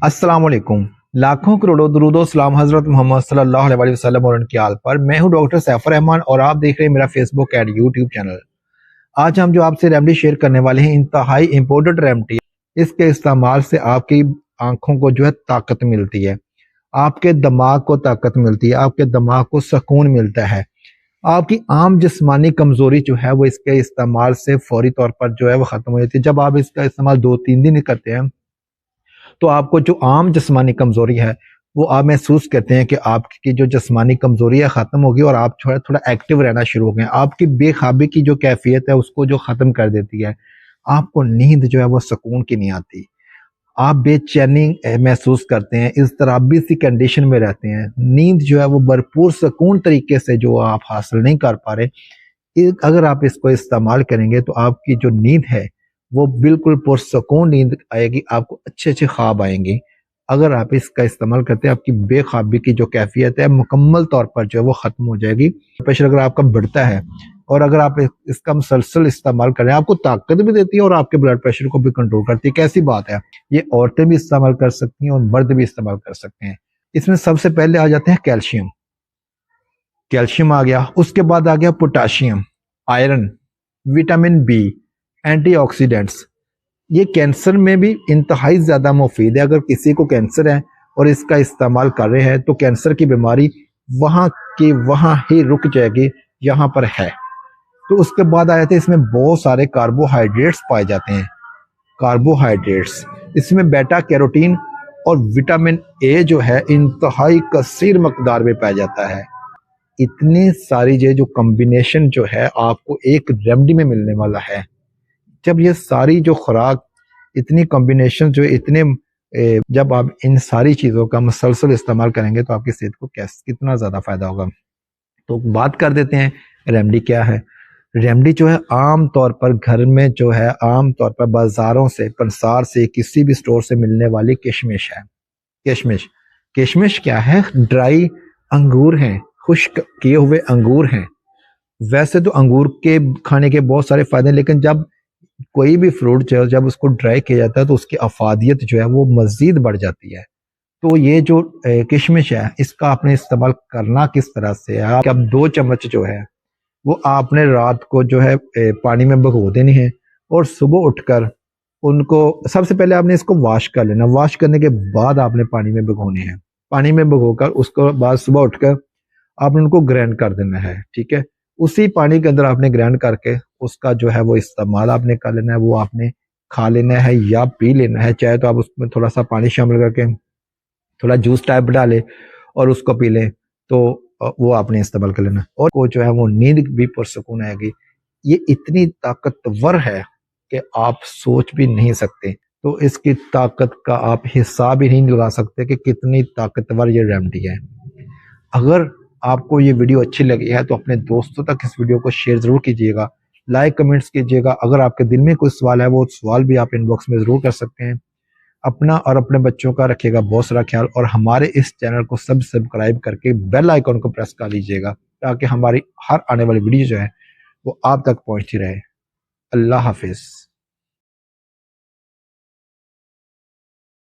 अस्सलाम वालेकुम। लाखों करोड़ों दुरूदो सलाम हजरत मोहम्मद सल्लल्लाहु अलैहि वसल्लम और उनके आल पर। मैं हूं डॉक्टर सैफुर रहमान और आप देख रहे हैं मेरा फेसबुक एंड यूट्यूब चैनल। आज हम जो आपसे रेमेडी शेयर करने वाले हैं, इंतहाई इंपॉर्टेंट रेमेडी। इसके इस्तेमाल से आपकी आंखों को जो है ताकत मिलती है, आपके दिमाग को ताकत मिलती है, आपके दिमाग को सुकून मिलता है। आपकी आम जिस्मानी कमजोरी जो है वो इसके इस्तेमाल से फौरी तौर पर जो है वो खत्म हो जाती है। जब आप इसका इस्तेमाल 2-3 दिन करते हैं तो आपको जो आम जिस्मानी कमजोरी है वो आप महसूस करते हैं कि आपकी जो जिस्मानी कमजोरी है ख़त्म होगी और आप थोड़ा थोड़ा एक्टिव रहना शुरू हो गए। आपकी बेखाबी की जो कैफियत है उसको जो ख़त्म कर देती है। आपको नींद जो है वो सुकून की नहीं आती, आप बेचैनी महसूस करते हैं, इज़्तिराबी सी कंडीशन में रहते हैं। नींद जो है वो भरपूर सुकून तरीके से जो आप हासिल नहीं कर पा रहे। अगर आप इसको इस्तेमाल करेंगे तो आपकी जो नींद है वो बिल्कुल पुरसकून नींद आएगी, आपको अच्छे अच्छे ख्वाब आएंगे। अगर आप इसका इस्तेमाल करते हैं, आपकी बेख्वाबी की जो कैफियत है मुकम्मल तौर पर जो है वो ख़त्म हो जाएगी। प्रेशर अगर आपका बढ़ता है और अगर आप इसका मुसलसल इस्तेमाल करें, आपको ताकत भी देती है और आपके ब्लड प्रेशर को भी कंट्रोल करती है। कैसी बात है, ये औरतें भी इस्तेमाल कर सकती हैं और मर्द भी इस्तेमाल कर सकते हैं। इसमें सबसे पहले आ जाते हैं कैल्शियम। कैल्शियम आ गया, उसके बाद आ गया potassium, iron, vitamin B, antioxidants. ये कैंसर में भी इंतहाई ज़्यादा मुफीद है। अगर किसी को कैंसर है और इसका इस्तेमाल कर रहे हैं तो कैंसर की बीमारी वहाँ की वहाँ ही रुक जाएगी, यहाँ पर है। तो उसके बाद आए थे, इसमें बहुत सारे कार्बोहाइड्रेट्स पाए जाते हैं। कार्बोहाइड्रेट्स इसमें बेटा कैरोटीन और विटामिन ए जो है इंतहाई कसीर मकदार में पाया जाता है। इतनी सारी जो कॉम्बिनेशन जो है आपको एक रेमेडी में मिलने वाला है। जब ये सारी जो खुराक, इतनी कॉम्बिनेशन जो इतने जब आप इन सारी चीज़ों का मुसलसल इस्तेमाल करेंगे तो आपकी सेहत को कितना ज़्यादा फ़ायदा होगा। तो बात कर देते हैं रेमेडी क्या है। रेमेडी जो है आम तौर पर घर में जो है, आम तौर पर बाज़ारों से, पंसार से, किसी भी स्टोर से मिलने वाली किशमिश है। किशमिश किशमिश क्या है? ड्राई अंगूर हैं, खुश्क किए हुए अंगूर हैं। वैसे तो अंगूर के खाने के बहुत सारे फ़ायदे हैं, लेकिन जब कोई भी फ्रूट जो जब उसको ड्राई किया जाता है तो उसकी अफादियत जो है वो मज़ीद बढ़ जाती है। तो ये जो किशमिश है इसका आपने इस्तेमाल करना किस तरह से है। आप 2 चम्मच जो है वो आपने रात को जो है पानी में भिगो देनी है और सुबह उठकर उनको सबसे पहले आपने इसको वॉश कर लेना। वॉश करने के बाद आपने पानी में भिगोने हैं। पानी में भिगोकर उसको बाद सुबह उठकर आपने उनको ग्राइंड कर देना है, ठीक है। उसी पानी के अंदर आपने ग्राइंड करके उसका जो है वो इस्तेमाल आपने कर लेना है। वो आपने खा लेना है या पी लेना है। चाहे तो आप उसमें थोड़ा सा पानी शामिल करके थोड़ा जूस टाइप डालें और उसको पी लें, तो वो आपने इस्तेमाल कर लेना और वो जो है वो नींद भी पुरसकून आएगी। ये इतनी ताकतवर है कि आप सोच भी नहीं सकते। तो इसकी ताकत का आप हिसाब ही नहीं लगा सकते कि कितनी ताकतवर ये रेमेडी है। अगर आपको ये वीडियो अच्छी लगी है तो अपने दोस्तों तक इस वीडियो को शेयर ज़रूर कीजिएगा, लाइक कमेंट्स कीजिएगा। अगर आपके दिल में कोई सवाल है वो सवाल भी आप इनबॉक्स में ज़रूर कर सकते हैं। अपना और अपने बच्चों का रखिएगा बहुत सारा ख्याल और हमारे इस चैनल को सब्सक्राइब करके बेल आइकन को प्रेस कर लीजिएगा ताकि हमारी हर आने वाली वीडियो जो है वो आप तक पहुंचती रहे। अल्लाह हाफिज़।